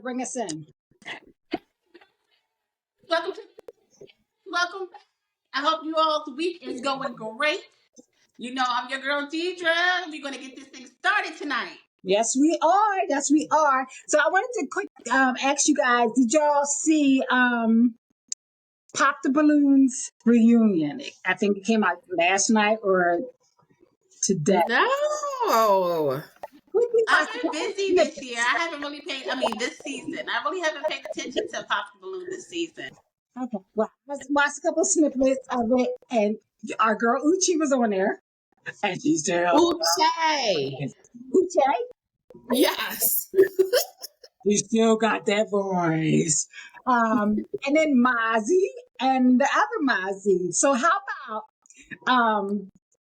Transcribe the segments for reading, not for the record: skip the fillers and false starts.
Bring us in. Welcome to welcome back. I hope you all's week is going great. You know I'm your girl Deidre. We're gonna get this thing started tonight. Yes, we are. Yes, we are. So I wanted to quick ask you guys: did y'all see Pop the Balloons reunion? I think it came out last night or today. No. Quickly I've watch a been couple busy this year. snippets. I haven't really paid. I mean, this season, I really haven't paid attention to Pop the Balloon this season. Okay, well, let's watch a couple snippets of it, and our girl Uchi was on there, and she's still Uche. Uche. Yes. You still got that voice. And then Mozzie and the other Mozzie. So how about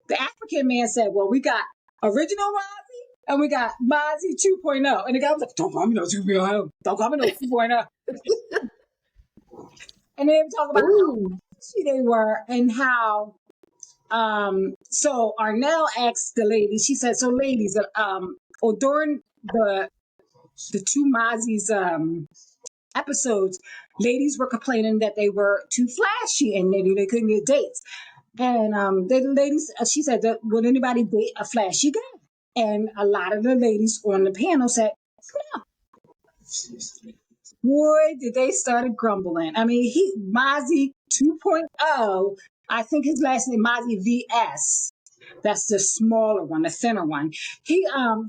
the African man said, well, we got original Mozzie and we got Mozzie 2.0. And the guy was like, don't call me no 2.0. Don't call me no 2.0. And they were talking about how crazy they were and how so Arnell asked the ladies, she said, so ladies, or during the two Mozzie's episodes, ladies were complaining that they were too flashy and maybe they couldn't get dates. And the ladies, she said, would anybody date a flashy guy? And a lot of the ladies on the panel said, no. Boy, did they started grumbling. I mean, Mozzie 2.0, I think his last name Mozzie VS. That's the smaller one, the thinner one. He got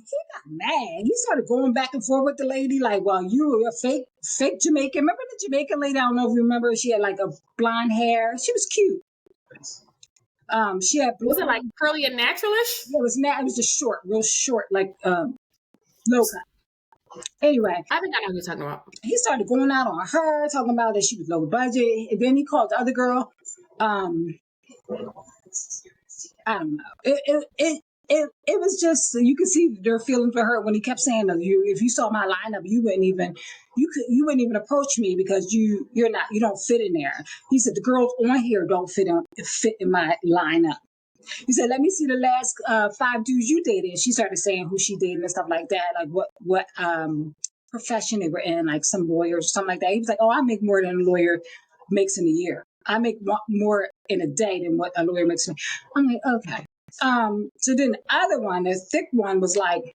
mad. He started going back and forth with the lady, like, well, you were a fake Jamaican. Remember the Jamaican lady? I don't know if you remember. She had like a blonde hair. She was cute. She had Was it like curly and naturalish? It was just short, real short, like low cut. Anyway, I think I know what you're talking about. He started going out on her, talking about that she was low budget. And then he called the other girl. I don't know. It was just, you could see their feeling for her when he kept saying, if you saw my lineup, you wouldn't even approach me because you don't fit in there. He said the girls on here don't fit in my lineup. He said, let me see the last 5 dudes you dated. She started saying who she dated and stuff like that, like what profession they were in, like some lawyers or something like that. He was like, oh, I make more than a lawyer makes in a year. I make more in a day than what a lawyer makes. I'm like, okay. So then the other one, the thick one, was like,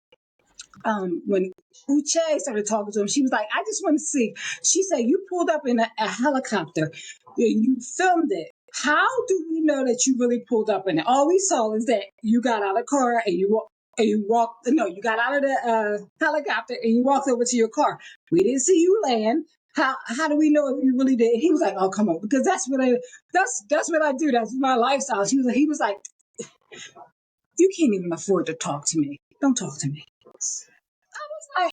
when Uche started talking to him, she was like, I just want to see. She said, you pulled up in a helicopter. You filmed it. How do we know that you really pulled up in it? All we saw is that you got out of the car and you got out of the helicopter and you walked over to your car. We didn't see you land. How do we know if you really did? He was like, oh, come on, because that's what I do. That's my lifestyle. He was like, you can't even afford to talk to me. Don't talk to me. I was like,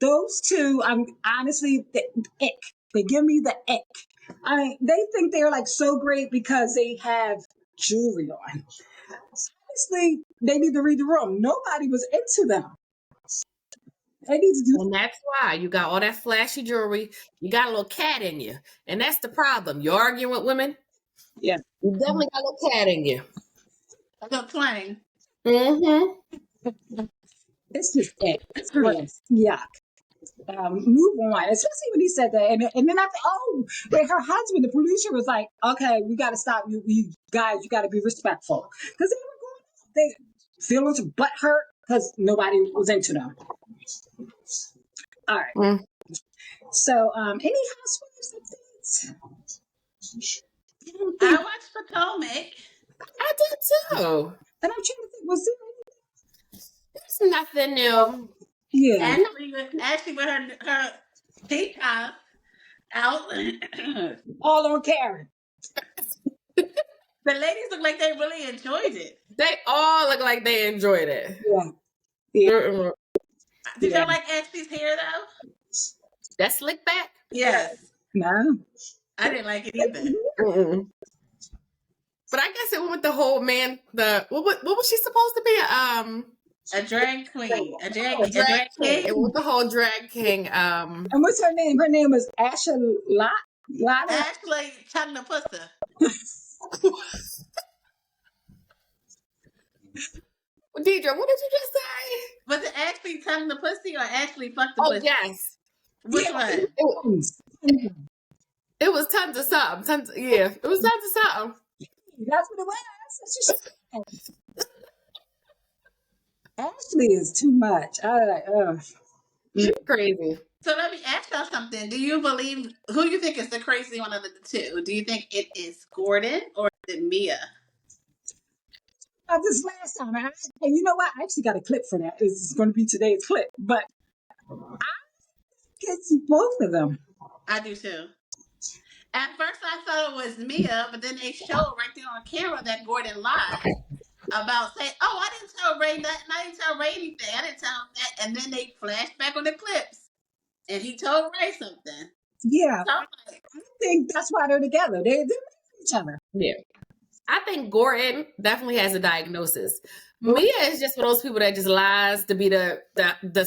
those two, I'm honestly, the ick. They give me the ick. They think they're like so great because they have jewelry on. Honestly, they need to read the room. Nobody was into them. They need to do. And that's why you got all that flashy jewelry. You got a little cat in you. And that's the problem. You're arguing with women. Yeah. You definitely got a little cat in you. A little twang. Mm-hmm. It's just ick. It's gross. Yuck. Move on, especially when he said that. And then when her husband, the producer, was like, okay, we got to stop. You guys, you got to be respectful. Because they feelings butt hurt because nobody was into them. All right. So, any housewives updates? I watched Potomac. I did too. And I'm trying to think, was there There's nothing new. Yeah. Ashley with her pink top out. All on Karen. The ladies look like they really enjoyed it. They all look like they enjoyed it. Yeah. Did y'all like Ashley's hair though? That slick back? Yes. No. I didn't like it either. Mm-mm. But I guess it went with the whole man. What was she supposed to be? A drag queen. A drag king. It was the whole drag king. And what's her name? Her name was Asha Lotta. Ashley Tongue the Pussy. Deidre, what did you just say? Was it Ashley Tongue the Pussy or Ashley Fuck the Oh, Pussy? yes. Which Yeah, one? It was tons of something. It was tons of something. that's what it was. That's what she said. Ashley is too much. I like, She's crazy. So let me ask y'all something. Do you believe who you think is the crazy one of the two? Do you think it is Gordon or is it Mia? about this last time. And you know what? I actually got a clip for that. It's going to be today's clip, but it's both of them. I do too. At first, I thought it was Mia, but then they showed right there on camera that Gordon lied about saying, "Oh, I didn't tell Ray nothing. I didn't tell Ray anything. I didn't tell him that." And then they flashed back on the clips, and he told Ray something. Yeah, So I'm like, I think that's why they're together. They're each other. Yeah. I think Gordon definitely has a diagnosis. Mia is just one of those people that just lies to be the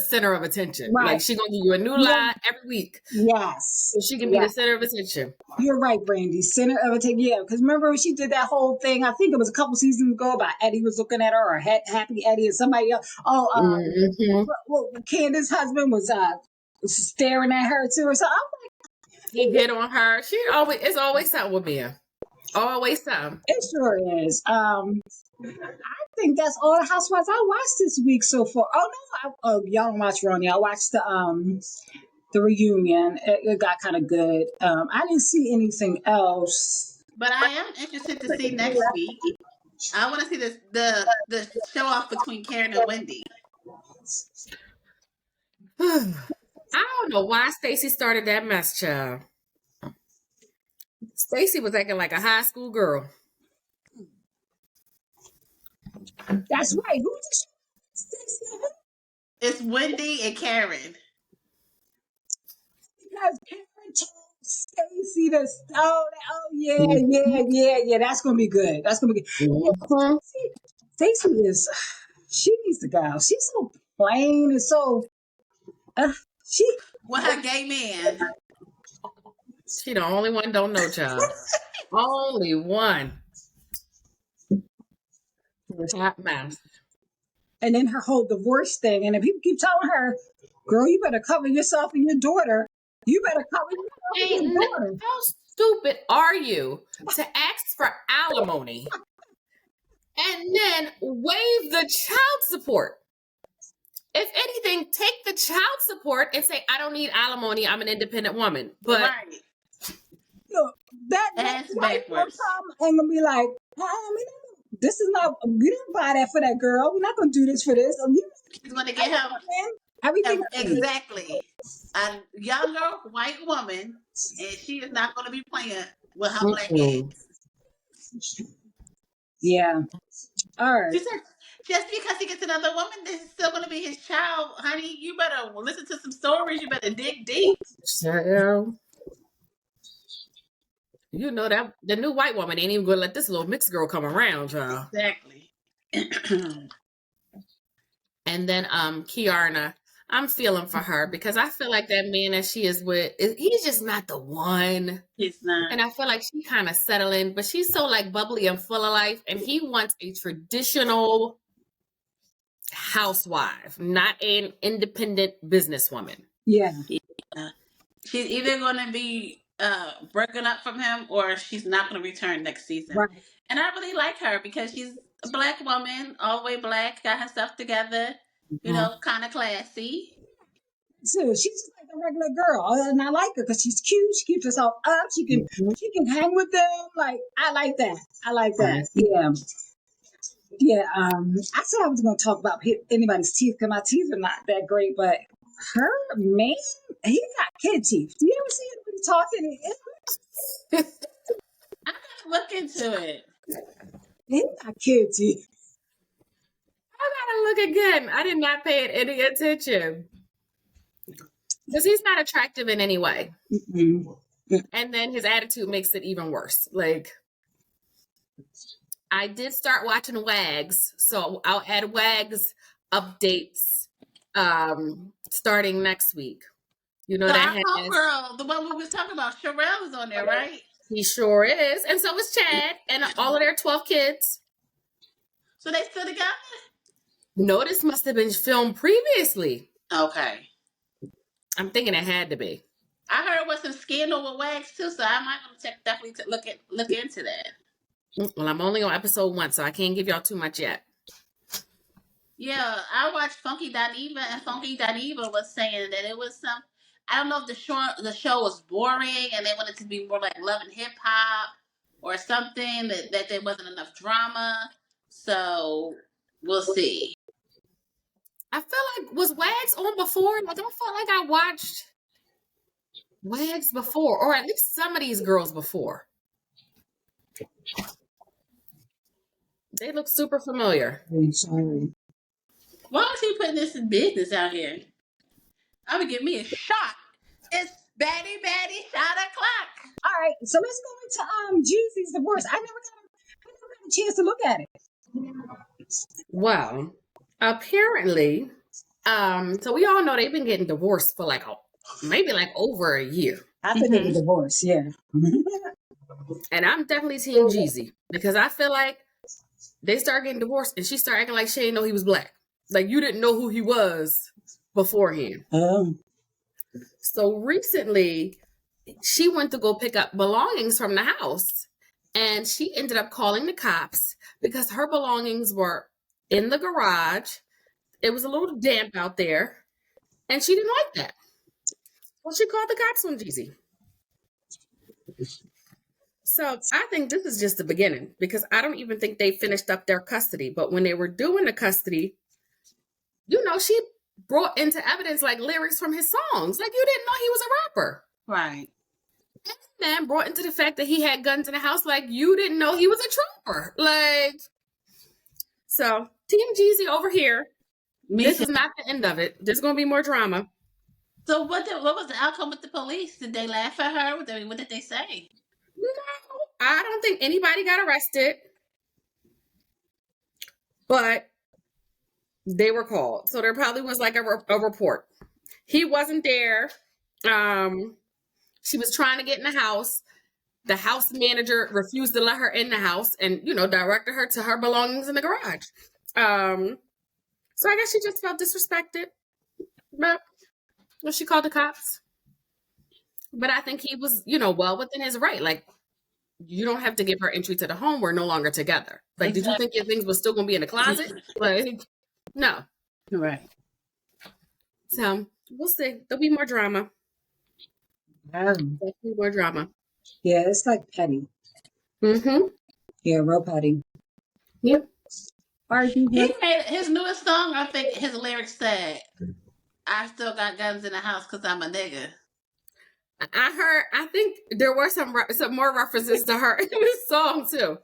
center of attention. Right. Like she gonna give you a new lie every week. Yes. So she can be the center of attention. You're right, Brandy. Center of attention. Yeah, because remember when she did that whole thing? I think it was a couple seasons ago about Eddie was looking at her, or Happy Eddie, and somebody else. Oh, well, Candace's husband was staring at her too, or something. He hit on her. It's always something with Mia. Always something. It sure is. I think that's all the housewives I watched this week so far. Oh no, y'all don't watch Ronnie. I watched the reunion. It got kind of good. I didn't see anything else. but I am interested to see next week. I want to see the show off between Karen and Wendy. I don't know why Stacey started that mess, child. Stacey was acting like a high school girl. That's right. Who's the It's Wendy and Karen. Because Karen told Stacey to yeah. That's gonna be good. That's gonna be good. Mm-hmm. Stacey is. She needs to go. She's so plain and so. She With her gay man. She the only one don't know, child. Only one. Hot mess. And then her whole divorce thing. And if people keep telling her, girl, you better cover yourself and your daughter. You better cover yourself and your daughter. How stupid are you to ask for alimony and then waive the child support? If anything, take the child support and say, I don't need alimony. I'm an independent woman. But right. Look, that's backwards. And gonna be like, this is not. We didn't buy that for that girl. We're not gonna do this for this. She's gonna get him everything. Exactly. A younger white woman, and she is not gonna be playing with her black ass. Yeah. All right. She said, just because he gets another woman, this is still gonna be his child, honey. You better listen to some stories. You better dig deep. You know that the new white woman ain't even gonna let this little mixed girl come around, child. Exactly. And then Kiarna, I'm feeling for her because I feel like that man that she is with, he's just not the one. He's not. And I feel like she kind of settling, but she's so like bubbly and full of life, and he wants a traditional housewife, not an independent businesswoman. Yeah. She's either gonna be broken up from him or she's not going to return next season. Right. And I really like her because she's a black woman, all the way black, got her stuff together, you know, kind of classy. So she's just like a regular girl, and I like her because she's cute. She keeps herself up. She can hang with them. Like I like that. Yeah. Yeah. I said I was going to talk about anybody's teeth because my teeth are not that great, but her man, he got kid teeth. Do you ever see anybody talking? I gotta look into it. He got kid teeth. I gotta look again. I did not pay it any attention. Because he's not attractive in any way. And then his attitude makes it even worse. Like, I did start watching Wags, so I'll add Wags updates starting next week. You know, so that our homegirl, the one we was talking about, Sherelle is on there, right? He sure is. And so is Chad and all of their 12 kids. So they still together? No, this must have been filmed previously. Okay. I'm thinking it had to be. I heard it was some scandal with Wags too, so I might want to definitely look into that. Well, I'm only on episode 1, so I can't give y'all too much yet. Yeah, I watched Funky Dineva, and Funky Dineva was saying that it was some. I don't know if the show was boring and they wanted to be more like Love and Hip Hop or something, that there wasn't enough drama. So we'll see. I feel like, was Wags on before? Like, I felt like I watched Wags before, or at least some of these girls before. They look super familiar. I'm sorry. Why is he putting this in business out here? I'm gonna give me a shot. It's Batty shot o'clock. All right, so let's go into JEEZY's divorce. I never got a chance to look at it. Well, apparently, so we all know they've been getting divorced for maybe over a year. I think it's a divorce, yeah. And I'm definitely team JEEZY because I feel like they start getting divorced and she started acting like she didn't know he was black. Like you didn't know who he was beforehand. So recently, she went to go pick up belongings from the house and she ended up calling the cops because her belongings were in the garage. It was a little damp out there and she didn't like that. Well, she called the cops on JEEZY. So I think this is just the beginning because I don't even think they finished up their custody. But when they were doing the custody, she brought into evidence lyrics from his songs. Like you didn't know he was a rapper. Right. And then brought into the fact that he had guns in the house. Like you didn't know he was a trooper. So Team JEEZY over here. This is not the end of it. There's going to be more drama. So what was the outcome with the police? Did they laugh at her? What did they say? No, I don't think anybody got arrested. But they were called. So there probably was a report. He wasn't there. She was trying to get in the house. The house manager refused to let her in the house and, directed her to her belongings in the garage. So I guess she just felt disrespected. But she called the cops. But I think he was, well within his right. You don't have to give her entry to the home. We're no longer together. Did you think your things were still going to be in the closet? No. Right. So we'll see. There'll be more drama. Definitely more drama. Yeah, it's petty. Mm-hmm. Yeah, real petty. Yep. He made his newest song. I think his lyrics said, "I still got guns in the house because I'm a nigga." I think there were some more references to her in this song too.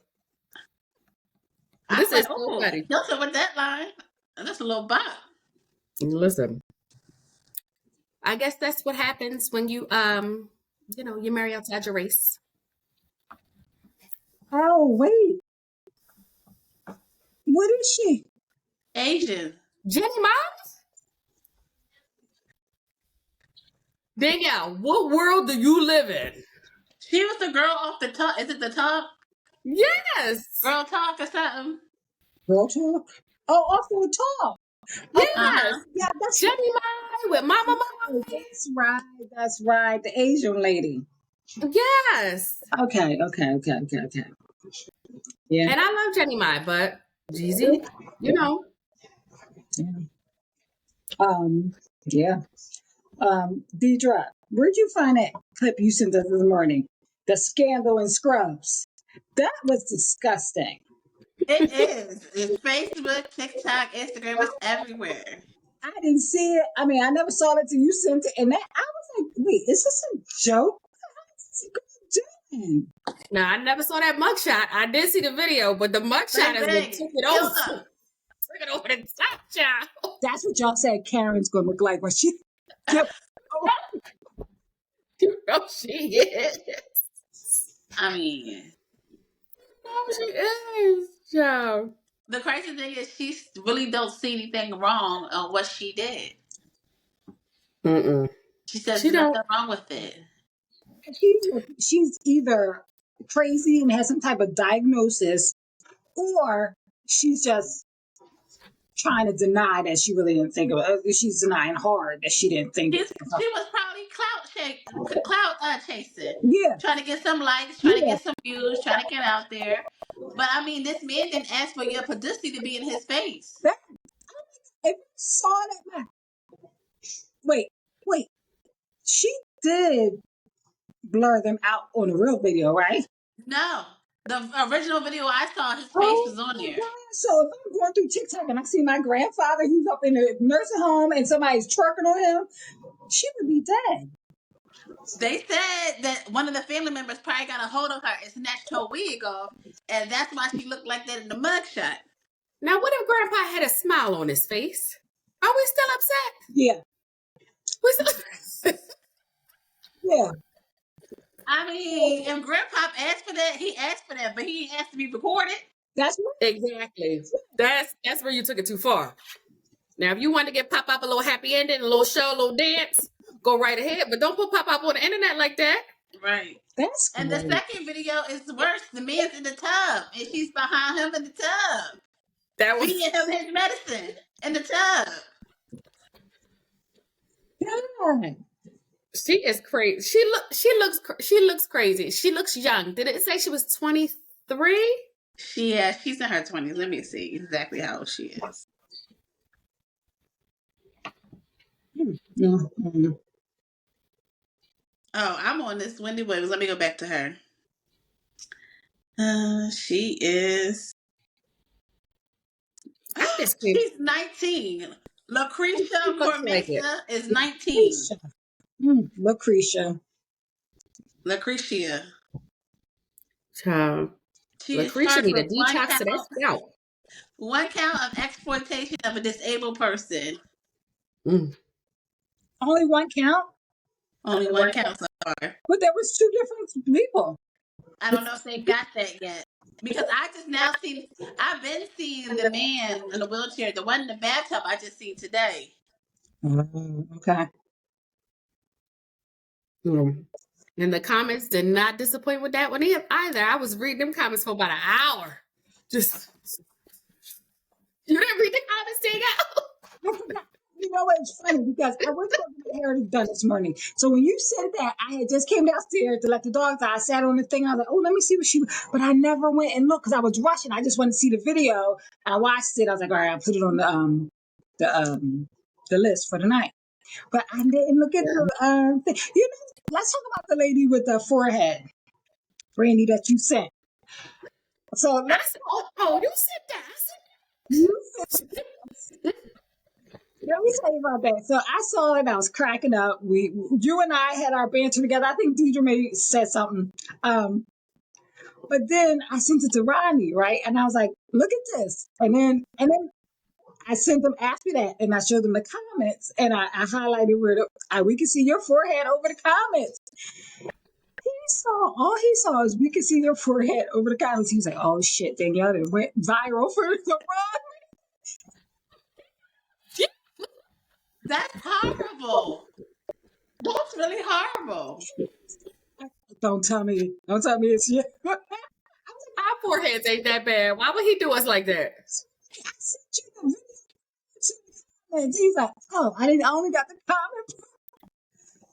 This is so petty. Listen with that line. That's a little bop. Listen. I guess that's what happens when you you marry outside your race. Oh, wait. What is she? Asian. Jenny Miles? Danielle, what world do you live in? She was the girl off the top. Is it the top? Yes. Girl Talk or something. Girl Talk? Oh, off the top. Yes. Yeah, that's Jenny Miles with Mama Mama. That's right. The Asian lady. Yes. Okay. Yeah. And I love Jenny Mai, but JEEZY, Yeah. Yeah. Deidre, where'd you find that clip you sent us this morning? The scandal in Scrubs. That was disgusting. It is. It's Facebook, TikTok, Instagram. It's everywhere. I didn't see it. I mean, I never saw it till you sent it. And I was like, wait, is this a joke? What's this doing? No, I never saw that mugshot. I did see the video, but the mugshot is what took it over. Took it over the top, child. That's what y'all said Karen's going to look like when she... You know she is. I mean... Oh, she is, child. The crazy thing is she really don't see anything wrong on what she did. Mm-mm. She says there's nothing wrong with it. She's either crazy and has some type of diagnosis, or she's just trying to deny that she really didn't think of it. She's denying hard that she didn't think She of it. was probably clout chasing, Yeah, trying to get some likes, trying to yeah. get some views, trying to get out there. But I mean, this man didn't ask for your publicity to be in his face. That, if you saw that, man. Wait. She did blur them out on the real video, right? No, the original video I saw, his face Oh was on my there. God. So if I'm going through TikTok and I see my grandfather who's up in a nursing home and somebody's twerking on him, she would be dead. They said that one of the family members probably got a hold of her and snatched her wig off, and that's why she looked like that in the mugshot. Now, what if Grandpa had a smile on his face? Are we still upset? Yeah. We still... Yeah. I mean, if Grandpa asked for that, he asked for that, but he ain't asked to be recorded. That's right. Exactly. That's where you took it too far. Now, if you want to get Pop Up a little happy ending, a little show, a little dance, go right ahead. But don't put Pop Up on the internet like that. Right. That's And great. the second video is worse. The man's in the tub, and she's behind him in the tub, That was... feeding him his medicine in the tub. Yeah. She is crazy. She looks crazy. She looks young. Did it say she was 23? She's in her 20s. Let me see exactly how old she is. Mm-hmm. Oh, I'm on this Wendy Williams. Let me go back to her. She is. She's 19. Lucretia looks like it. Cormesa is 19. Lucretia. Lucretia. Child. She is Lucretia charged need a with detox to that scalp. one count of exploitation of a disabled person. Mm. Only one count? Only one count so far. But there was two different people. I don't know if they got that yet. Because I just now I've been seeing the man in the wheelchair. The one in the bathtub I just seen today. Okay. And the comments did not disappoint with that one either. I was reading them comments for about an hour. Just, you didn't read the comments, Diego? You know what? It's funny because I went to go get my hair done this morning. So when you said that, I had just came downstairs to let the dogs out. I sat on the thing. I was like, oh, let me see what she. But I never went and looked because I was rushing. I just wanted to see the video. I watched it. I was like, all right, I'll put it on the list for tonight. But I didn't look at the thing. You know, let's talk about the lady with the forehead, Brandy, that you sent. So let's. You said that. You said. Let me tell you about that. So I saw it. I was cracking up. You and I had our banter together. I think Deidre maybe said something. But then I sent it to Rodney, right? And I was like, "Look at this." And then I sent them after that, and I showed them the comments, and I highlighted where we can see your forehead over the comments. All he saw is we can see your forehead over the comments. He was like, "Oh shit, Danielle, it went viral for the run." That's horrible. That's really horrible. Don't tell me it's you. Our foreheads ain't that bad. Why would he do us like that? I sent you the video. And he's like, "Oh, I only got the comment."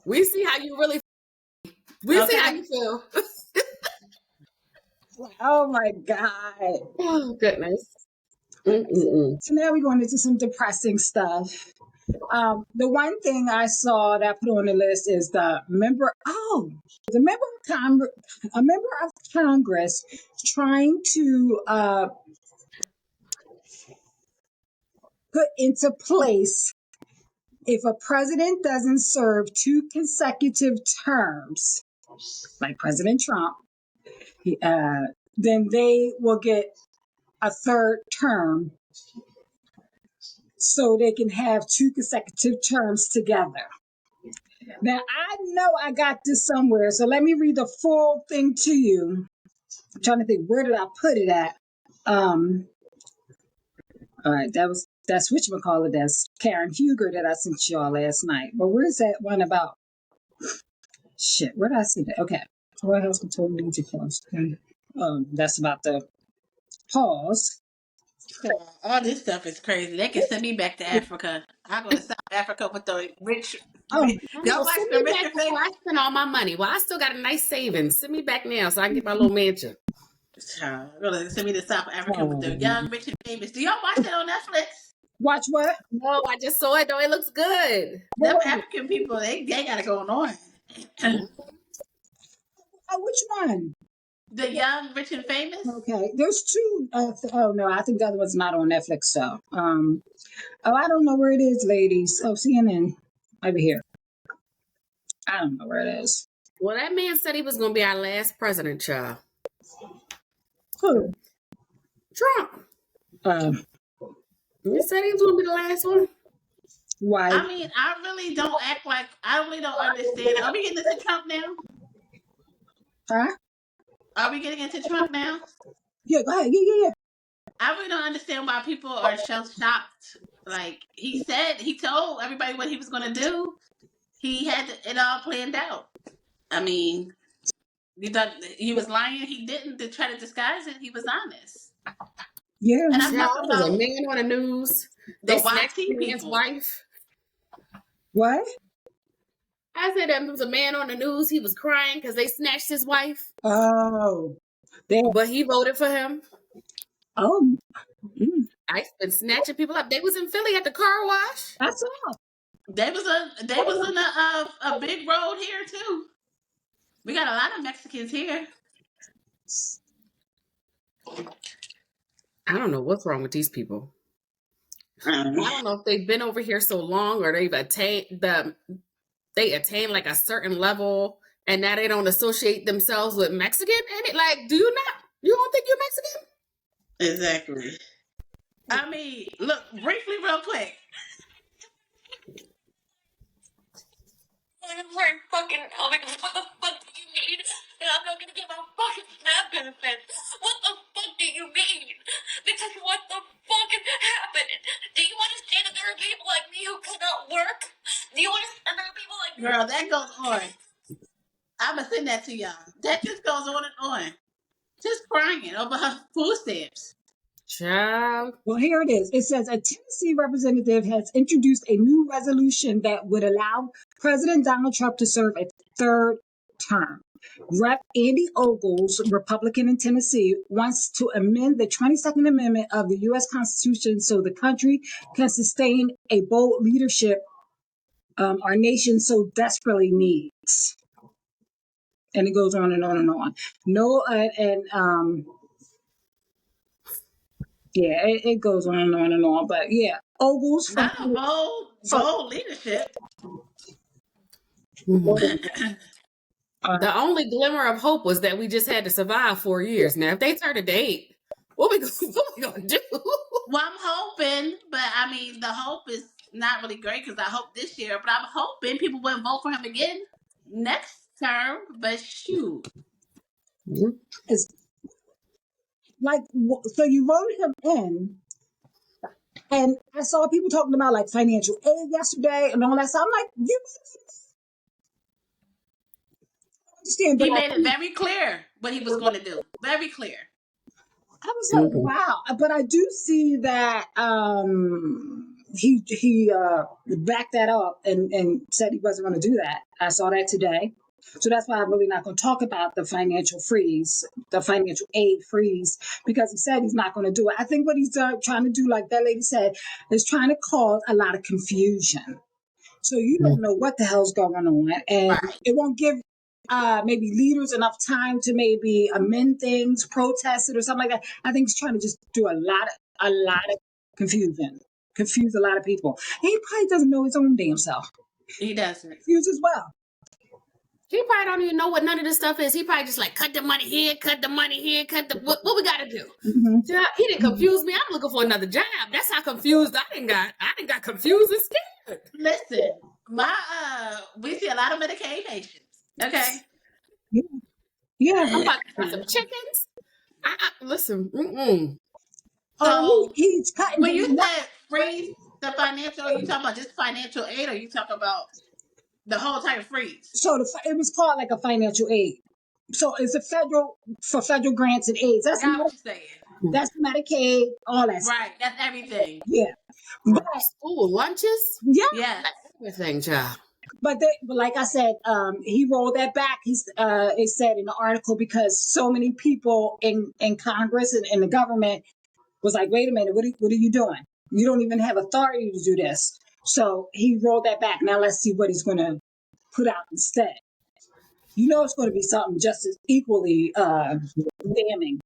We see how you really. See how you feel. Oh my God. Oh goodness. So now we're going into some depressing stuff. The one thing I saw that I put on the list is a member of Congress trying to put into place if a president doesn't serve 2 consecutive terms, like President Trump, then they will get a 3rd term so they can have 2 consecutive terms together. Now, I know I got this somewhere, so let me read the full thing to you. I'm trying to think, where did I put it at? All right, that's whatchamacallit, that's Karen Huger that I sent y'all last night. But where's that one about? Shit, where did I see that? Okay. White House control leads to pause. Okay. That's about the pause. All this stuff is crazy. They can send me back to Africa. I go to South Africa with the rich. Oh, I Y'all know, watch send the me rich back and before I famous? spend all my money. Well, I still got a nice savings. Send me back now so I can get my little mansion. Gonna send me to South Africa with the oh. young, rich, and famous. Do y'all watch that on Netflix? Watch what? No, I just saw it though. It looks good. Them What? African people, they got it going on. Oh, which one? The young, rich, and famous. Okay, there's two. Oh no, I think the other one's not on Netflix. So, oh, I don't know where it is, ladies. Oh, CNN over here. I don't know where it is. Well, that man said he was going to be our last president, child. Who? Trump. Um, He said he was going to be the last one. why? I mean, I really don't act like I really don't understand. Are we getting into Trump now? Huh? Are we getting into Trump now? Yeah, go ahead. Yeah. I really don't understand why people are so shocked. Like he told everybody what he was going to do. He had it all planned out. I mean, you thought he was lying? He didn't to try to disguise it. He was honest. Yeah. And I'm talking Child, there was a about man on the news. They the snatched the YT man's people. wife. What? I said there was a man on the news. He was crying because they snatched his wife. Oh, they. But he voted for him. Oh, mm, I've been snatching people up. They was in Philly at the car wash. that's all. They was in a big road here too. We got a lot of Mexicans here. I don't know what's wrong with these people. I don't know if they've been over here so long or they've attained like a certain level and now they don't associate themselves with Mexican. And like, you don't think you're Mexican? Exactly. I mean, look, briefly, real quick. Fucking tell me what the fuck do you mean? And I'm not gonna get my fucking SNAP benefits. What the fuck do you mean? Because what the fuck happened? Do you understand that there are people like me who cannot work? Do you understand there are people like me? Girl, that goes on. I'ma send that to y'all. That just goes on and on. Just crying over her food stamps. Child. Well, here it is. It says a Tennessee representative has introduced a new resolution that would allow President Donald Trump to serve a third term. Rep. Andy Ogles, Republican in Tennessee, wants to amend the 22nd Amendment of the U.S. Constitution so the country can sustain a bold leadership our nation so desperately needs. And it goes on and on and on. No, yeah, it goes on and on and on. But yeah, Ogles from Not a bold leadership. The only glimmer of hope was that we just had to survive 4 years. Now, if they turn a date, what we gonna do? Well, I'm hoping, but I mean, the hope is not really great because I hope this year, but I'm hoping people wouldn't vote for him again next term. But shoot, it's like, so you voted him in, and I saw people talking about like financial aid yesterday and all that. So I'm like, you understand, but he made it very clear what he was going to do. Very clear. I was like, wow. But I do see that he backed that up and said he wasn't going to do that. I saw that today. So that's why I'm really not going to talk about the financial aid freeze, because he said he's not going to do it. I think what he's trying to do, like that lady said, is trying to cause a lot of confusion. So you don't know what the hell's going on, and Right. it won't give maybe leaders enough time to maybe amend things, protest it, or something like that. I think he's trying to just do a lot of confusion, confuse a lot of people. He probably doesn't know his own damn self. He doesn't. Confused as well. He probably don't even know what none of this stuff is. He probably just like cut the money here, cut the money here, what we gotta do. Mm-hmm. He didn't confuse me. I'm looking for another job. That's how confused I didn't got confused and scared. Listen, we see a lot of Medicaid patients. Okay. Yeah. I'm about to get some chickens. Listen. So He's cutting. when you said freeze the financial, are you talking about just financial aid, or you talking about the whole type of freeze? So it was called like a financial aid. So it's for federal grants and aids. I got what you're saying. That's Medicaid, all that stuff. Right. That's everything. Yeah. But School lunches, yeah, Yes. everything, child. but like I said, he rolled that back. It said in the article because so many people in Congress and in the government was like, wait a minute, what are you doing? You don't even have authority to do this. So he rolled that back. Now let's see what he's going to put out instead. You know, it's going to be something just as equally damning.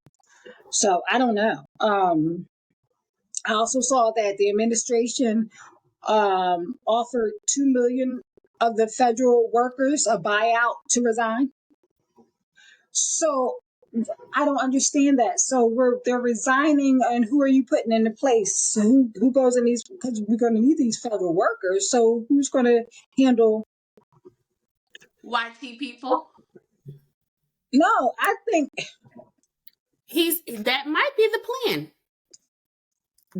So I don't know. I also saw that the administration offered 2 million of the federal workers a buyout to resign. So I don't understand that. So they're resigning, and who are you putting into place? Who goes in these? Because we're going to need these federal workers. So who's going to handle? YT people. No, I think That might be the plan.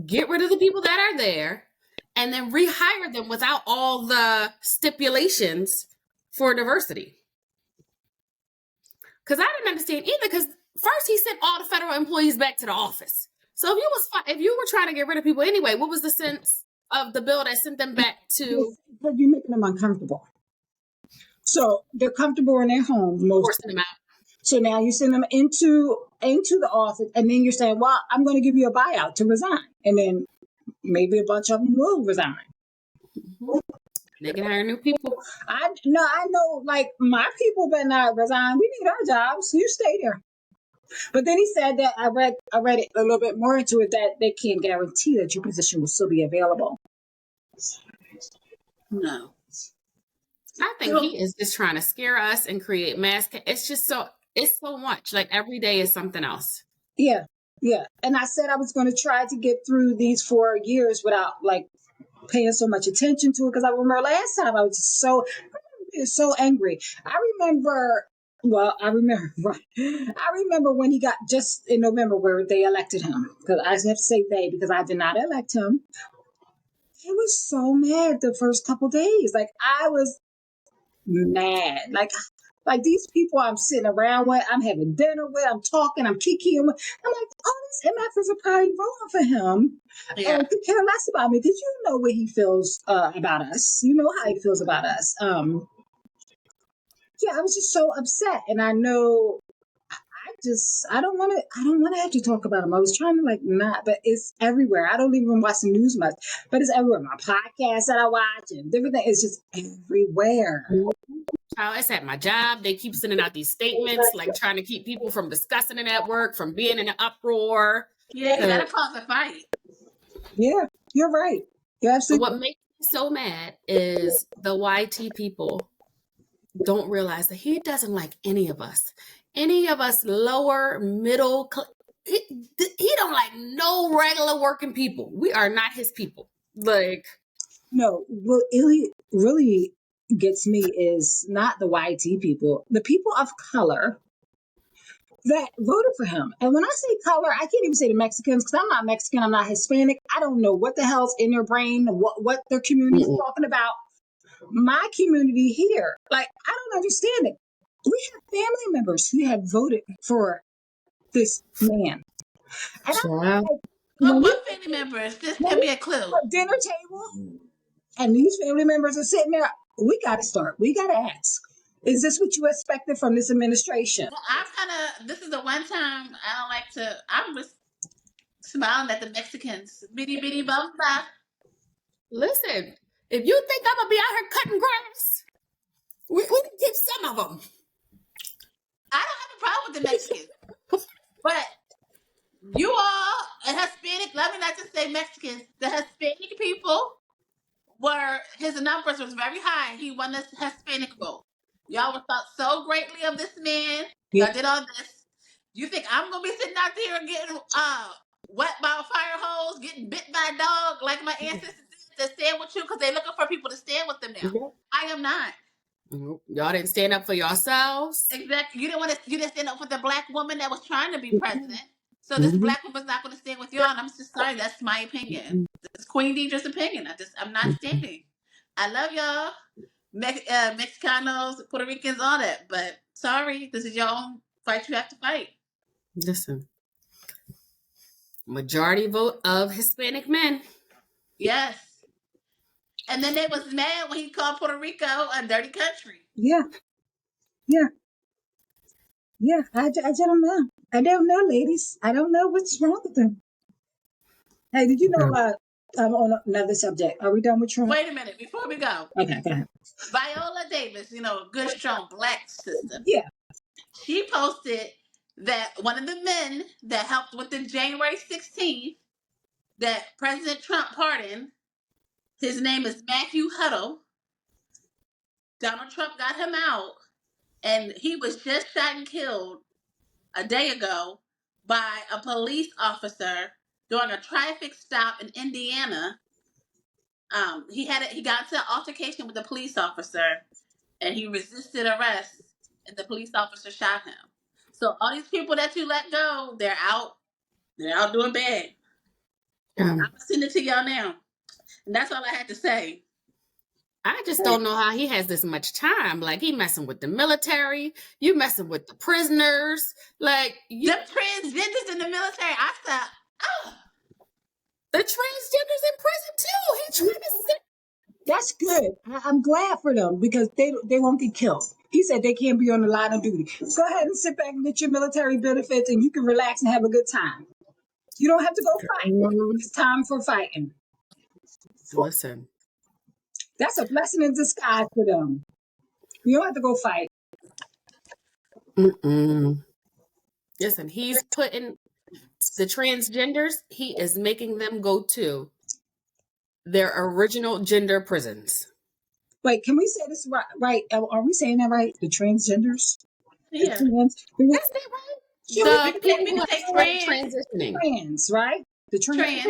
Get rid of the people that are there and then rehire them without all the stipulations for diversity. Because I didn't understand either, because first he sent all the federal employees back to the office. So if you were trying to get rid of people anyway, what was the sense of the bill that sent them back to but you're making them uncomfortable. So they're comfortable in their homes most. forcing them out? So now you send them into the office, and then you're saying, "Well, I'm going to give you a buyout to resign," and then maybe a bunch of them will resign. Mm-hmm. They can hire new people. I know, like my people better not resign. We need our jobs. You stay there. But then he said that I read it a little bit more into it that they can't guarantee that your position will still be available. No. I think he is just trying to scare us and create mass. It's so much. Like every day is something else. Yeah. And I said I was going to try to get through these 4 years without like paying so much attention to it, because I remember last time I was just so angry. I remember when he got just in November where they elected him, because I have to say they because I did not elect him. I was so mad the first couple days. Like I was mad. Like these people I'm sitting around with, I'm having dinner with, I'm talking, I'm kikiing with. I'm like, oh, these MFers are probably voting for him. Yeah. And could care less about me, because you know what he feels about us. You know how he feels about us. Yeah, I was just so upset, and I know I don't want to have to talk about him. I was trying to like not, but it's everywhere. I don't even watch the news much, but it's everywhere. My podcast that I watch and everything is just everywhere. Oh, it's at my job. They keep sending out these statements, like trying to keep people from discussing it at work, from being in an uproar. Yeah, that'll cause a fight. Yeah, you're right. You're absolutely. What makes me so mad is the YT people don't realize that he doesn't like any of us. Any of us lower, middle, he don't like no regular working people. We are not his people. Like, no, what really gets me is not the YT people, the people of color that voted for him. And when I say color, I can't even say the Mexicans, because I'm not Mexican, I'm not Hispanic. I don't know what the hell's in their brain, what their community is talking about. My community here, like, I don't understand it. We have family members who have voted for this man. And I'm like, What family members? Just give me a clue. a dinner table, and these family members are sitting there. We got to start. We got to ask. Is this what you expected from this administration? Well, this is the one time I don't like to, I'm just smiling at the Mexicans. Bitty bitty bum bum. listen, if you think I'm going to be out here cutting grass, we can keep some of them. I don't have a problem with the Mexicans. But you all, and Hispanic, let me not just say Mexicans, the Hispanic people his numbers was very high. He won this Hispanic vote. Y'all thought so greatly of this man. Y'all did all this. You think I'm going to be sitting out there and getting wet by a fire hose, getting bit by a dog like my ancestors did to stand with you, because they're looking for people to stand with them now. I am not. Y'all didn't stand up for yourselves. Exactly. You didn't stand up for the black woman that was trying to be president. So this black woman's not going to stand with y'all, and I'm just sorry. That's my opinion. This is Queen Deidre's opinion. I'm not standing. I love y'all, Mexicanos, Puerto Ricans, all that, but sorry, this is your own fight. You have to fight. Listen, Majority vote of Hispanic men. Yes. And then they was mad when he called Puerto Rico a dirty country. Yeah, yeah, yeah. I don't know. I don't know, ladies. I don't know what's wrong with them. Hey, did you know? On another subject, are we done with Trump? Wait a minute, before we go. Okay, go ahead. Viola Davis, good strong black sister. Yeah. She posted that one of the men that helped with the January 16th that President Trump pardoned, his name is Matthew Huddle. Donald Trump got him out, and he was just shot and killed a day ago by a police officer during a traffic stop in Indiana. He got into an altercation with the police officer, and he resisted arrest, and the police officer shot him. So all these people that you let go, they're out doing bad. I'm gonna send it to y'all now, and that's all I had to say. I just don't know how he has this much time. Like, he messing with the military, you messing with the prisoners, like Them transgenders in the military. I thought, oh, the transgenders in prison too. He trying to sit. That's good. I'm glad for them because they won't get killed. He said they can't be on the line of duty. Go ahead and sit back and get your military benefits, and you can relax and have a good time. You don't have to go fight. It's time for fighting. Listen, that's a blessing in disguise for them. You don't have to go fight. Listen, he's putting the transgenders. He is making them go to their original gender prisons. Wait, can we say this right? Are we saying that right? The transgenders? Yeah. That's that right? The people who take transitioning. Trans, right? The trans.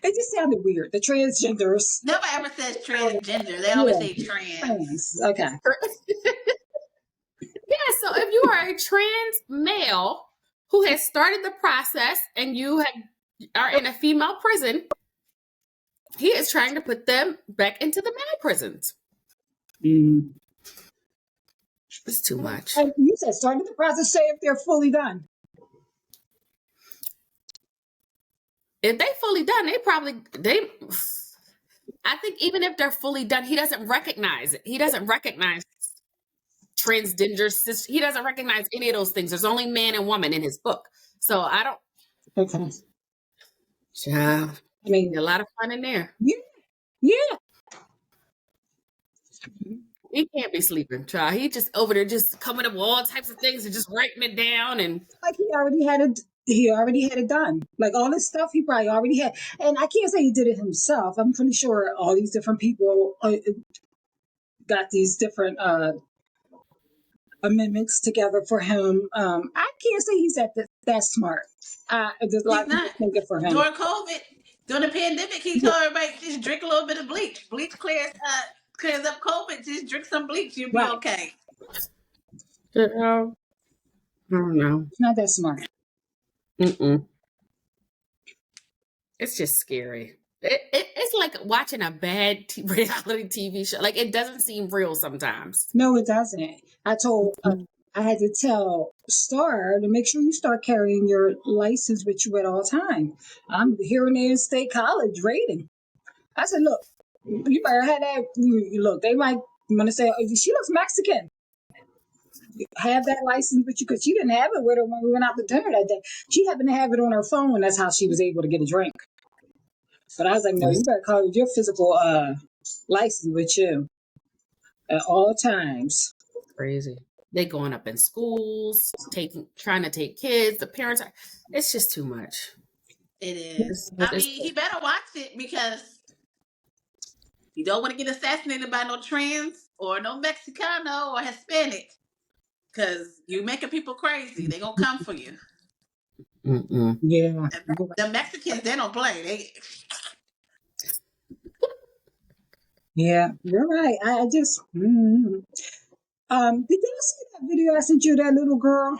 It just sounded weird. The transgenders. Nobody ever says transgender. They always say trans. Okay. Yeah, so if you are a trans male who has started the process and you are in a female prison, he is trying to put them back into the male prisons. It's too much. And you said started the process, say if they're fully done. If they fully done, I think even if they're fully done, he doesn't recognize it. He doesn't recognize transgender, he doesn't recognize any of those things. There's only man and woman in his book. So I don't. Okay. Yeah. I mean, a lot of fun in there. Yeah. He can't be sleeping, child. He just over there just coming up with all types of things and just writing it down. And like he already had it done. Like all this stuff he probably already had. And I can't say he did it himself. I'm pretty sure all these different people got these different amendments together for him. I can't say he's that smart. There's a lot of people thinking for him. During COVID, during the pandemic, he told everybody just drink a little bit of bleach. Bleach clears up COVID. Just drink some bleach, you'll be okay. I don't know. It's not that smart. It's just scary. It's like watching a bad reality TV show. Like, it doesn't seem real sometimes. No, it doesn't. I had to tell Star to make sure you start carrying your license with you at all times. I'm here in the State College rating. I said, look, you better have that. Look, they might want to say, oh, she looks Mexican. Have that license with you because she didn't have it with her when we went out to dinner that day. She happened to have it on her phone. That's how she was able to get a drink. But I was like, no, you better call your physical license with you at all times. Crazy. They going up in schools, trying to take kids. The parents are. It's just too much. It is. He better watch it because you don't want to get assassinated by no trans or no Mexicano or Hispanic. Because you making people crazy. They gonna come for you. Yeah. The Mexicans, they don't play. Yeah, you're right. I just did you see that video I sent you, that little girl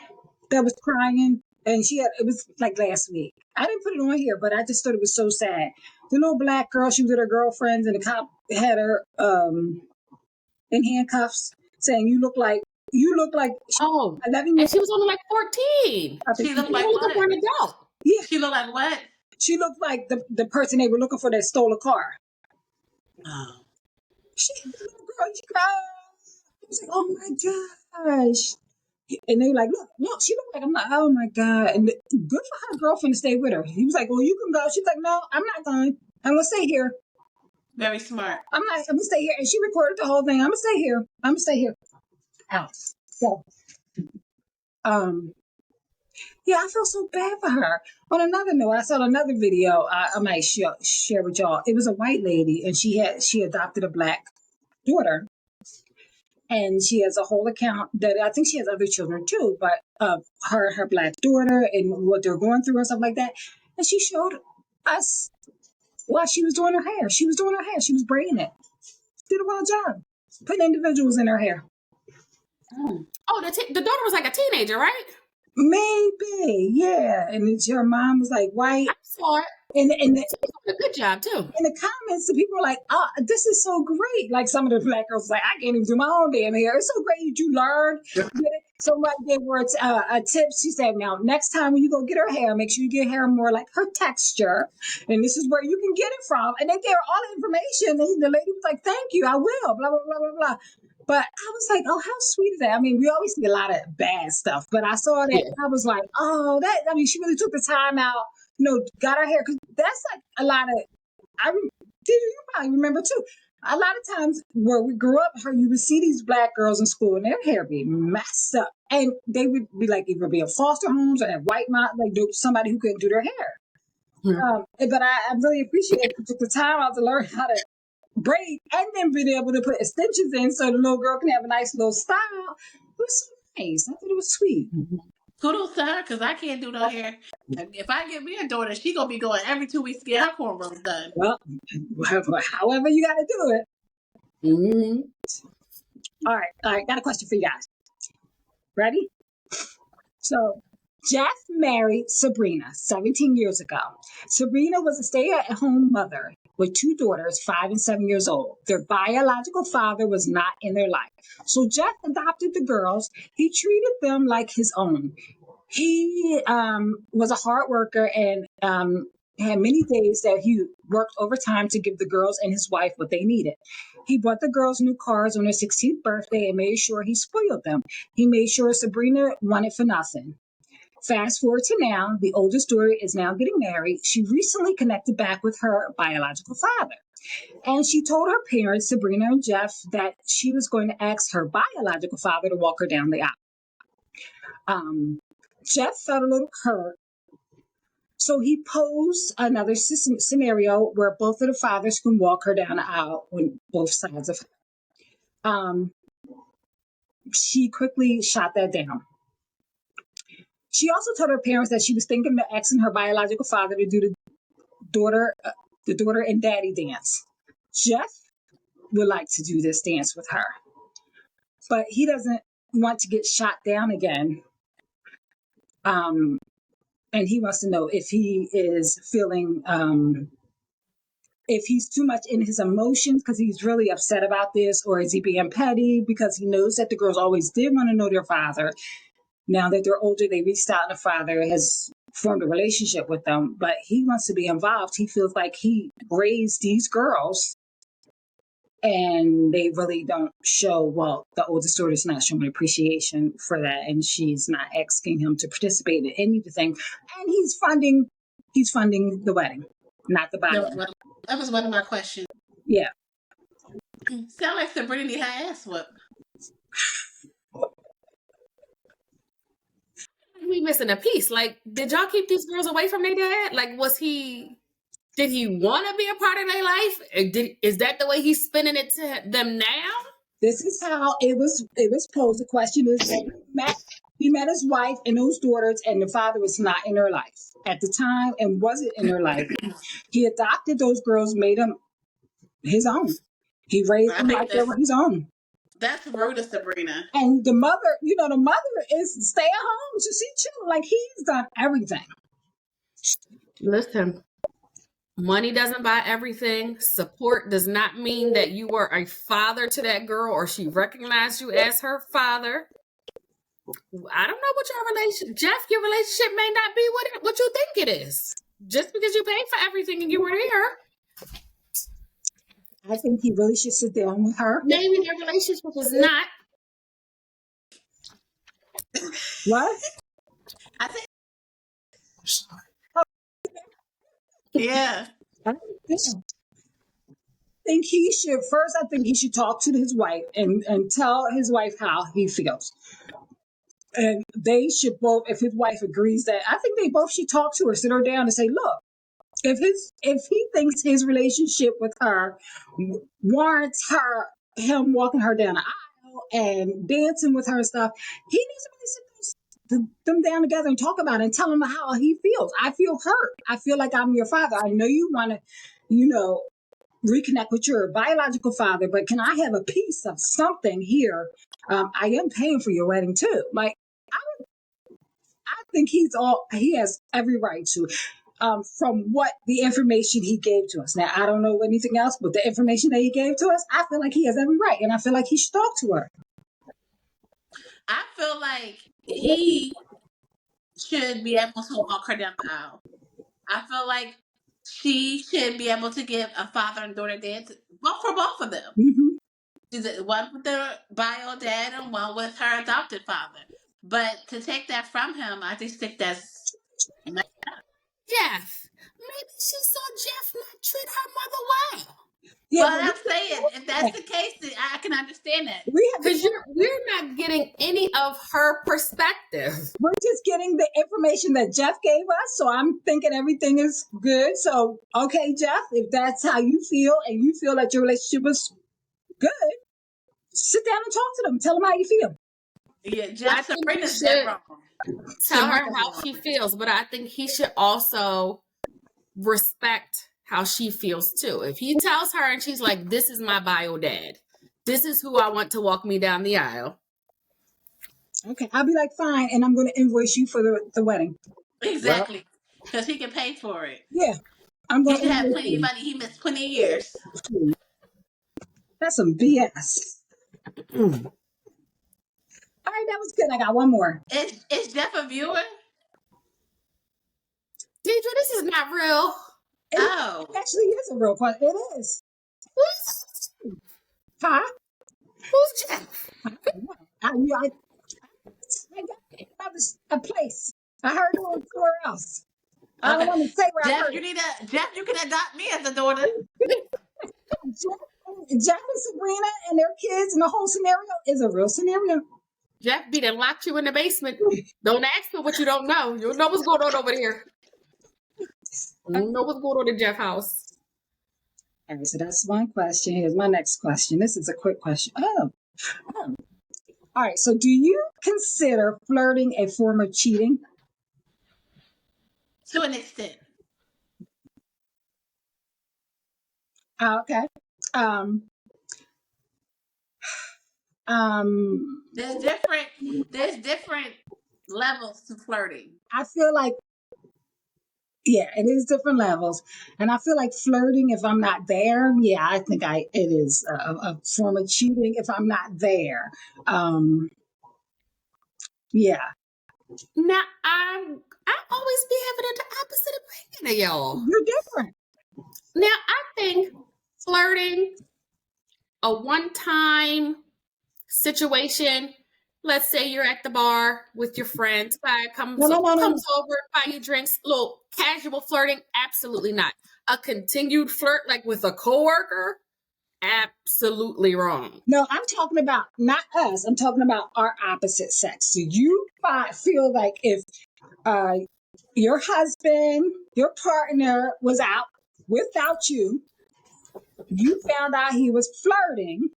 that was crying? And it was like last week. I didn't put it on here, but I just thought it was so sad. The little black girl, she was with her girlfriends, and the cop had her in handcuffs, saying, you look like 11 and she was only like 14. She looked like an adult. Yeah, She looked like what? she looked like the person they were looking for that stole a car. Oh. The little girl, she cried. I was like, oh my gosh. And they were like, look, she looked like, I'm like, oh my God. And good for her girlfriend to stay with her. He was like, well, you can go. She's like, no, I'm not going. I'm going to stay here. Very smart. I'm going to stay here. And she recorded the whole thing. I'm going to stay here. I'm going to stay here. Out. So, yeah, I feel so bad for her. On another note, I saw another video I might share with y'all. It was a white lady, and she adopted a black daughter, and she has a whole account that I think she has other children too, but her black daughter and what they're going through and stuff like that. And she showed us while she was doing her hair. She was doing her hair. She was braiding it. Did a well job. Putting individuals in her hair. Oh, the daughter was like a teenager, right? Maybe, yeah. And then her mom was like white. I saw it. And She was doing a good job too. in the comments, the people were like, oh, this is so great. Like some of the black girls were like, I can't even do my own damn hair. It's so great that you learned. Somebody gave her a tip. She said, now, next time when you go get her hair, make sure you get hair more like her texture. And this is where you can get it from. And they gave her all the information. And the lady was like, thank you, I will, blah, blah, blah, blah, blah. But I was like, oh, how sweet is that? I mean, we always see a lot of bad stuff. But I saw that. Yeah. I was like, oh, she really took the time out, got her hair. Because that's like a lot of, you probably remember too. A lot of times where we grew up, you would see these black girls in school and their hair be messed up. And they would be like either be in foster homes or have white mom, like somebody who couldn't do their hair. But I really appreciate it. You took the time out to learn how to braid and then being able to put extensions in so the little girl can have a nice little style. It was so nice. I thought it was sweet. Kudos to her, because I can't do no hair. If I get me a daughter, she gonna be going every 2 weeks to get her cornrows done. Well, however you got to do it. Mm-hmm. All right. Got a question for you guys. Ready? So, Jeff married Sabrina 17 years ago. Sabrina was a stay-at-home mother with 2 daughters, 5 and 7 years old. Their biological father was not in their life. So Jeff adopted the girls. He treated them like his own. He was a hard worker and had many days that he worked overtime to give the girls and his wife what they needed. He bought the girls new cars on their 16th birthday and made sure he spoiled them. He made sure Sabrina wanted for nothing. Fast forward to now, the oldest daughter is now getting married. She recently connected back with her biological father. And she told her parents, Sabrina and Jeff, that she was going to ask her biological father to walk her down the aisle. Jeff felt a little hurt. So he posed another scenario where both of the fathers can walk her down the aisle on both sides of her. She quickly shot that down. She also told her parents that she was thinking of asking her biological father to do the daughter and daddy dance. Jeff would like to do this dance with her, but he doesn't want to get shot down again. And he wants to know if he is feeling, if he's too much in his emotions because he's really upset about this, or is he being petty because he knows that the girls always did want to know their father. Now that they're older, they reached out and the father has formed a relationship with them, but he wants to be involved. He feels like he raised these girls and they really don't show, well, the oldest daughter is not showing appreciation for that. And she's not asking him to participate in anything. And he's funding the wedding, not the body. That was one of my questions. Yeah. Sound like Sabrina need her ass whooped. We missing a piece. Like, did y'all keep these girls away from their dad? Like, did he want to be a part of their life? Is that the way he's spinning it to them now? This is how it was posed. The question is, he met his wife and those daughters, and the father was not in her life at the time and wasn't in her life. He adopted those girls, made them his own. He raised them like they were his own. That's rude of Sabrina. And the mother, is stay at home. So she chill. Like, he's done everything. Listen, money doesn't buy everything. Support does not mean that you were a father to that girl or she recognized you as her father. I don't know what your relationship, Jeff, your relationship may not be what you think it is. Just because you paid for everything and you were there, I think he really should sit down with her. maybe their relationship is not. What? I think, yeah. I think he should first. I think he should talk to his wife and tell his wife how he feels. And they should both, if his wife agrees that, I think they both should talk to her, sit her down, and say, "Look, if he thinks his relationship with her warrants him walking her down the aisle and dancing with her and stuff, he needs to really sit them down together and talk about it and tell him how he feels. I feel hurt. I feel like I'm your father. I know you want to, you know, reconnect with your biological father, but can I have a piece of something here? I am paying for your wedding too. Like, I think he has every right to, from what the information he gave to us. Now, I don't know anything else, but the information that he gave to us, I feel like he has every right, and I feel like he should talk to her. I feel like he should be able to walk her down the aisle. I feel like she should be able to give a father and daughter dance, well, for both of them. Mm-hmm. One with their bio dad and one with her adopted father. But to take that from him, I just think that's Jeff, maybe she saw Jeff not treat her mother well. Yeah, well. but I'm saying if that's the case, then I can understand that. Because we're not getting any of her perspective. we're just getting the information that Jeff gave us, so I'm thinking everything is good. So, okay, Jeff, if that's how you feel and you feel that your relationship was good, sit down and talk to them. Tell them how you feel. Yeah, I Jeff think he Sabrina's dead should wrong. tell her Sabrina's how wrong. she feels, but I think he should also respect how she feels too. If he tells her and she's like, "This is my bio dad. This is who I want to walk me down the aisle." Okay, I'll be like, fine, and I'm going to invoice you for the wedding. Exactly. Because he can pay for it. Yeah, I'm He going to should have invoice plenty of you. money. He missed plenty of years. That's some BS. All right, that was good. I got one more. Is Jeff a viewer? Deidre, this is not real. Oh. It actually is a real question. It is. Huh? Who's Jeff? I got a place. I heard it on somewhere else. I don't Okay. want to say where I Jeff, heard it. Jeff, you can adopt me as a daughter. Jeff and Sabrina and their kids and the whole scenario is a real scenario. Jeff beat and locked you in the basement. Don't ask for what you don't know. You don't know what's going on over here. You don't know what's going on in Jeff's house. All right, so that's one question. Here's my next question. This is a quick question. Oh. All right, so do you consider flirting a form of cheating? To an extent. Okay. There's different levels to flirting. I feel like, yeah, it is different levels. And I feel like flirting, if I'm not there, yeah, I think it is a form of cheating if I'm not there. Yeah. Now I always be having the opposite opinion of y'all. You're different. Now I think flirting, a one-time situation. Let's say you're at the bar with your friends. Guy comes No. over, buy you drinks, little casual flirting. Absolutely not. A continued flirt, like with a coworker, absolutely wrong. No, I'm talking about not us. I'm talking about our opposite sex. So you feel like if your husband, your partner was out without you, you found out he was flirting.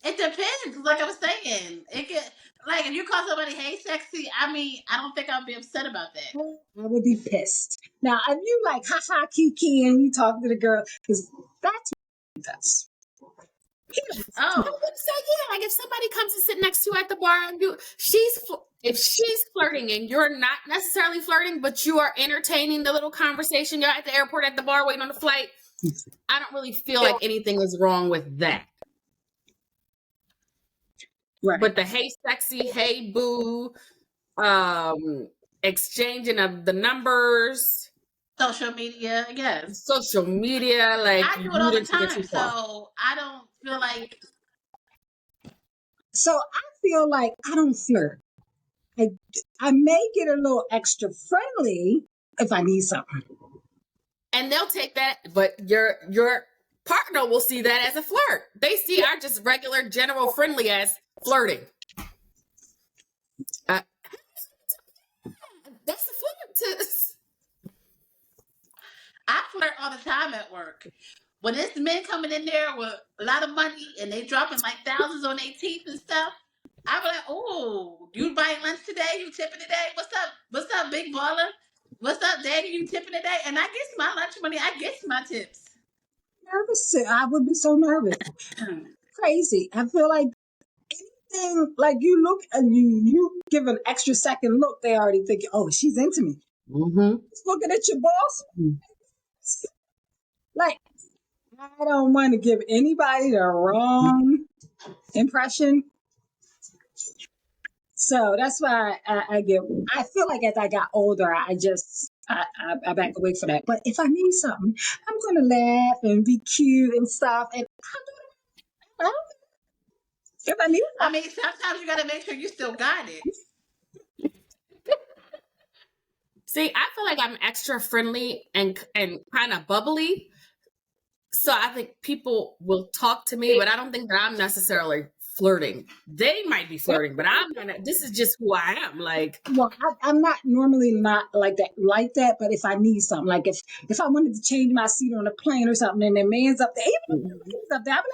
It depends. Like I was saying, it could, like if you call somebody "Hey, sexy," I mean, I don't think I'll be upset about that. I would be pissed. Now, if you like ha kiki and you talk to the girl, because that's what he does. I Oh, would say, yeah, like if somebody comes to sit next to you at the bar and if she's flirting and you're not necessarily flirting, but you are entertaining the little conversation, you're at the airport at the bar waiting on the flight, I don't really feel like anything is wrong with that. Right. But the hey sexy, hey boo, um, exchanging of the numbers, Social media, yes. social media, like I do it you all the didn't take it time, too far. so I don't feel like So I feel like I don't flirt. I, I may get a little extra friendly if I need something. And they'll take that, but your partner will see that as a flirt. They see our just regular general friendly as flirting. Uh, that's a flirt. I flirt all the time at work. When it's men coming in there with a lot of money and they dropping like thousands on their teeth and stuff, I be like, "Oh, you buying lunch today? You tipping today? What's up? What's up, big baller? What's up, daddy? You tipping today?" And I get my lunch money. I get my tips. Nervous. I would be so nervous. Crazy. I feel like anything like you look and you give an extra second look, they already think, oh, she's into me. Mm-hmm. Just looking at your boss. Like, I don't want to give anybody the wrong impression. So that's why I feel like as I got older, I back away from that. But if I need something, I'm going to laugh and be cute and stuff. And I don't, if I need I something, mean, sometimes you gotta make sure you still got it. See, I feel like I'm extra friendly and kind of bubbly. So I think people will talk to me, but I don't think that I'm necessarily flirting. They might be flirting, but I'm not. This is just who I am. Like, well, I'm not normally not like that. But if I need something, like if I wanted to change my seat on a plane or something, and the man's up there, even if he's up there, I'll be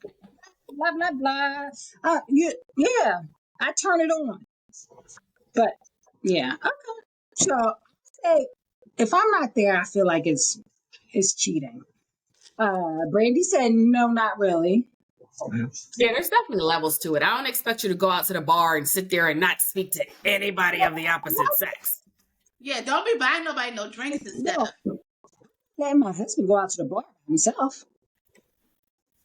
like, blah, blah, blah. Yeah, I turn it on. But yeah, okay. So I say if I'm not there, I feel like it's cheating. Brandy said no, not really. yeah, there's definitely levels to it. I don't expect you to go out to the bar and sit there and not speak to anybody of the opposite sex. Yeah, don't be buying nobody no drinks and No, stuff. let my husband go out to the bar by himself.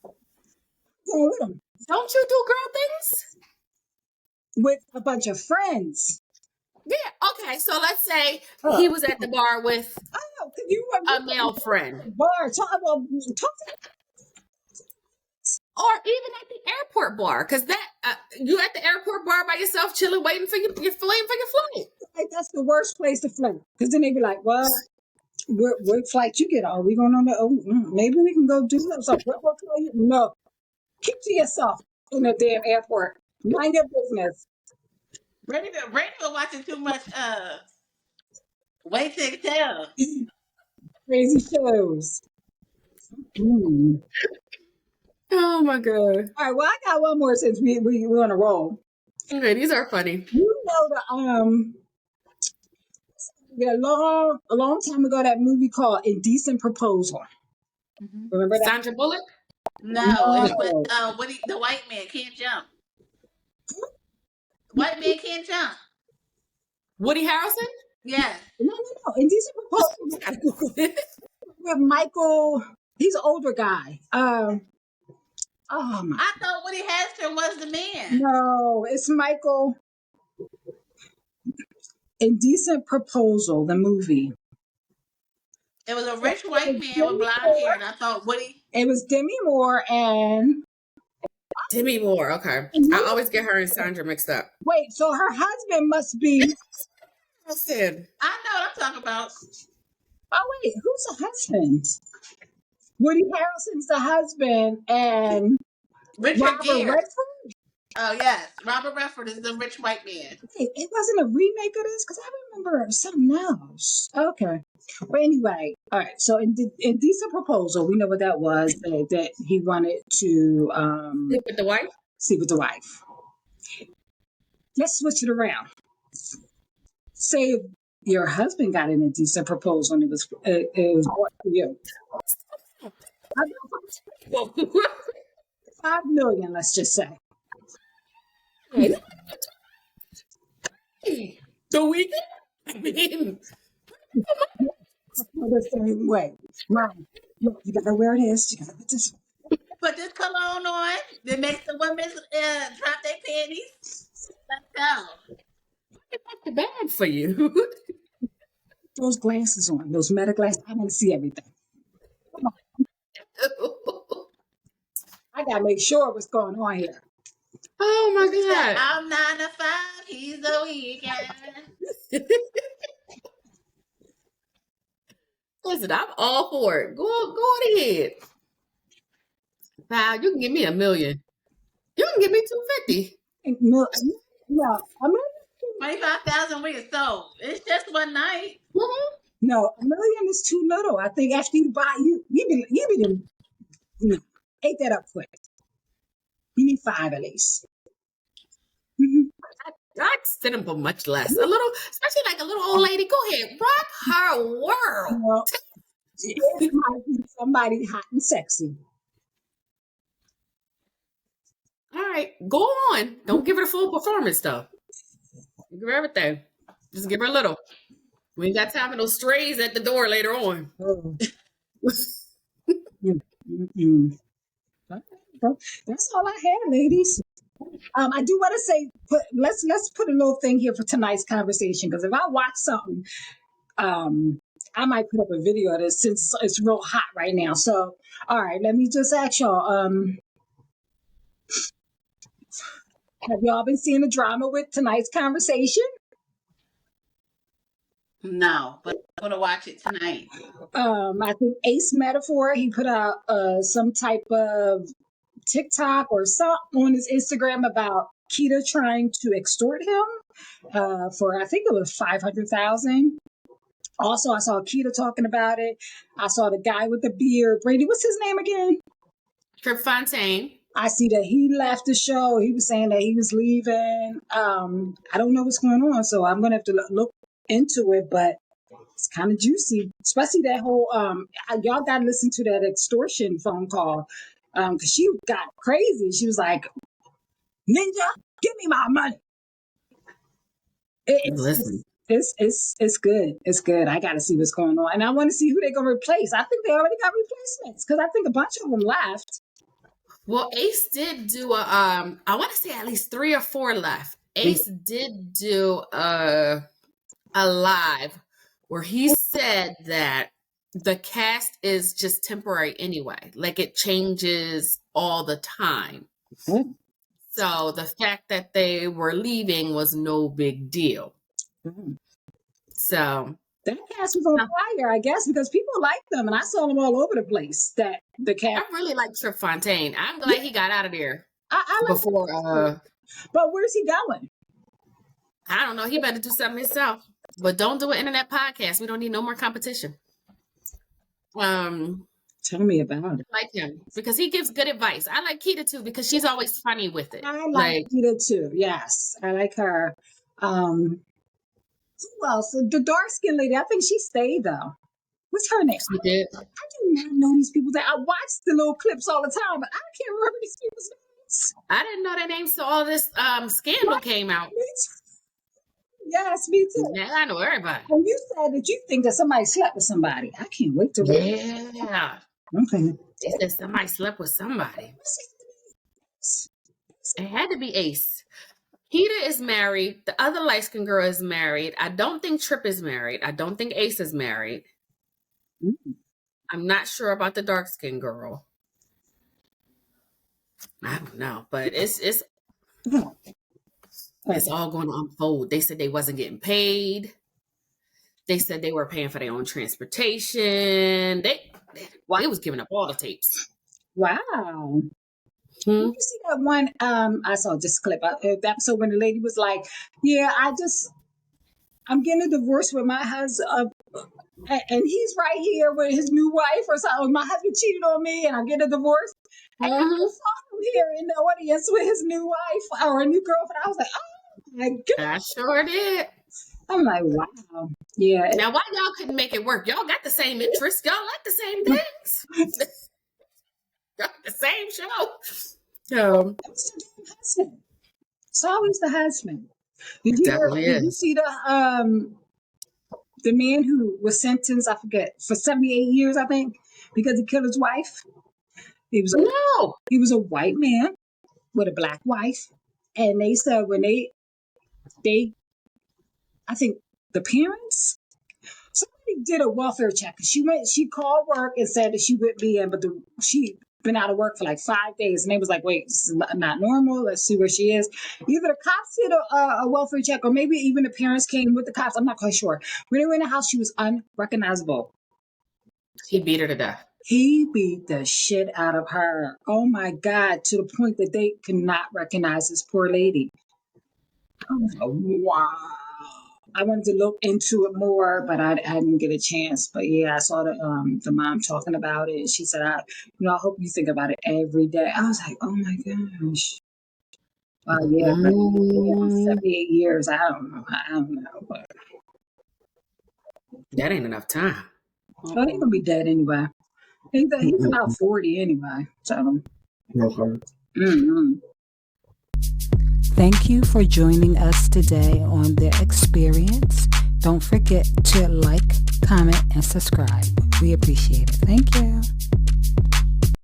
Going with him Don't you do girl things? with a bunch of friends. Yeah. Okay. So let's say Oh, he was at the bar with you were a male friend, bar. Talk or even at the airport bar, because that you at the airport bar by yourself, chilling, waiting for your flight. like that's the worst place to flirt because then they be like, well, what flight you get? Are we going on the? Maybe we can go do something. What hotel you? No, keep to yourself in the damn airport. Mind your business. Brady been watching too much Wait to Tell. Crazy shows. Mm. Oh my god. All right, well, I got one more since we're on a roll. Okay, these are funny. You know a long time ago that movie called Indecent Proposal. Mm-hmm. Remember that? Sandra Bullock, No, it's with No. Woody, the white man can't jump. White man can't jump. Woody Harrelson. Yes. No. Indecent Proposal I gotta Google it. with Michael. He's an older guy. Oh my. I thought Woody Harrelson was the man. No, it's Michael. Indecent Proposal, the movie. It was a rich white man with blonde hair, and I thought Woody. It was Demi Moore and Demi Moore. Okay, I always get her and Sandra mixed up. wait, so her husband must be. Harrelson. I know what I'm talking about. Oh wait, who's the husband? Woody Harrelson's the husband, and Richard Robert Gere. Redford. Oh yes, Robert Redford is the rich white man. Wait, it wasn't a remake of this because I remember something else. Okay, but anyway, all right. So in Decent Proposal, we know what that was. That he wanted to Sleep with the wife. sleep with the wife. Let's switch it around. Say your husband got an indecent proposal and it was bought for you. $5 million, let's just say. The weekend. I mean, The same way. Right. Look, you gotta wear this. You gotta put this. Put this cologne on. That makes the women drop their panties. Let's go. It's not too bad for you. Those glasses on, those meta glasses. I want to see everything. Come on, I gotta make sure what's going on here. Oh my She said, God. I'm 9 to 5. He's the weekend. Listen, I'm all for it. Go ahead. Wow, you can give me $1 million. You can give me 250. No, I'm not. 25,000 we sold. It's just one night. Mhm. No, $1 million is too little. I think after you buy, no, ate that up quick. You need 5 at least. Mhm. I'd send him for much less. A little, especially like a little old lady. Go ahead, rock her world. Well, it might be somebody hot and sexy. All right, go on. Don't give her the full performance though. Give her everything. Just give her a little. We ain't got time for those strays at the door later on. Oh. Mm, mm, mm. That's all I had, ladies. I do want to say, let's put a little thing here for tonight's conversation, because if I watch something, I might put up a video of this since it's real hot right now. So, all right, let me just ask y'all. Have y'all been seeing the drama with tonight's conversation? No, but I'm going to watch it tonight. I think Ace Metaphor, he put out some type of TikTok or something on his Instagram about Keita trying to extort him for, I think it was 500,000. Also, I saw Keita talking about it. I saw the guy with the beard. Brady, what's his name again? Trip Fontaine. I see that he left the show. He was saying that he was leaving. I don't know what's going on, so I'm gonna have to look into it. But it's kind of juicy, especially that whole. Y'all got to listen to that extortion phone call, because she got crazy. She was like, "Ninja, give me my money." Listen. It's good. It's good. I got to see what's going on, and I want to see who they're gonna replace. I think they already got replacements because I think a bunch of them left. Well, Ace did do I want to say at least 3 or 4 left. Ace did do a live where he said that the cast is just temporary anyway. Like it changes all the time. Mm. So the fact that they were leaving was no big deal. Mm. So That cast was on fire, I guess, because people liked them, and I saw them all over the place. That the cast. I really like Trip Fontaine. I'm glad he got out of there I like before. But where's he going? I don't know. He better do something himself. But don't do an internet podcast. We don't need no more competition. Tell me about it. I like him because he gives good advice. I like Keita too because she's always funny with it. I like Keita too. Yes, I like her. Who else? The dark skinned lady. I think she stayed though. What's her name? She did. I do not know these people. That I watch the little clips all the time, but I can't remember these people's names. I didn't know their names till all this scandal came out. Me too. Yes, me too. Now I know everybody. And you said that you think that somebody slept with somebody. I can't wait to read. Yeah. Okay. They said somebody slept with somebody. It had to be Ace. Keita is married. The other light-skinned girl is married. I don't think Trip is married. I don't think Ace is married. Mm. I'm not sure about the dark-skinned girl. I don't know, but it's all going to unfold. They said they wasn't getting paid. They said they were paying for their own transportation. They was giving up all the tapes. Wow. You see that one? I saw just a clip of the episode when the lady was like, "Yeah, I'm getting a divorce with my husband, and he's right here with his new wife, or something. My husband cheated on me, and I'm getting a divorce." And I saw him here in the audience with his new wife or a new girlfriend. I was like, "Oh my god!" I sure did. I'm like, "Wow, yeah." Now, why y'all couldn't make it work? Y'all got the same interests. Y'all like the same things. Y'all the same show. It's always the husband. Did you see the man who was sentenced, I forget, for 78 years, I think, because he killed his wife? He was No. a white man with a black wife, and they said when they I think the parents somebody did a welfare check. She called work and said that she would be in, but she been out of work for like 5 days, and they was like, "Wait, this is not normal. Let's see where she is." Either the cops did a welfare check, or maybe even the parents came with the cops. I'm not quite sure. When they were in the house, she was unrecognizable. He beat her to death. He beat the shit out of her. Oh my God, to the point that they could not recognize this poor lady. I was like, wow. I wanted to look into it more, but I didn't get a chance. But yeah, I saw the mom talking about it. She said, I hope you think about it every day. I was like, oh my gosh. Yeah, but 78 years. I don't know. But That ain't enough time. he's gonna be dead anyway. He's about 40 anyway. So. Mm-hmm. Thank you for joining us today on The Experience. Don't forget to like, comment, and subscribe. We appreciate it. Thank you.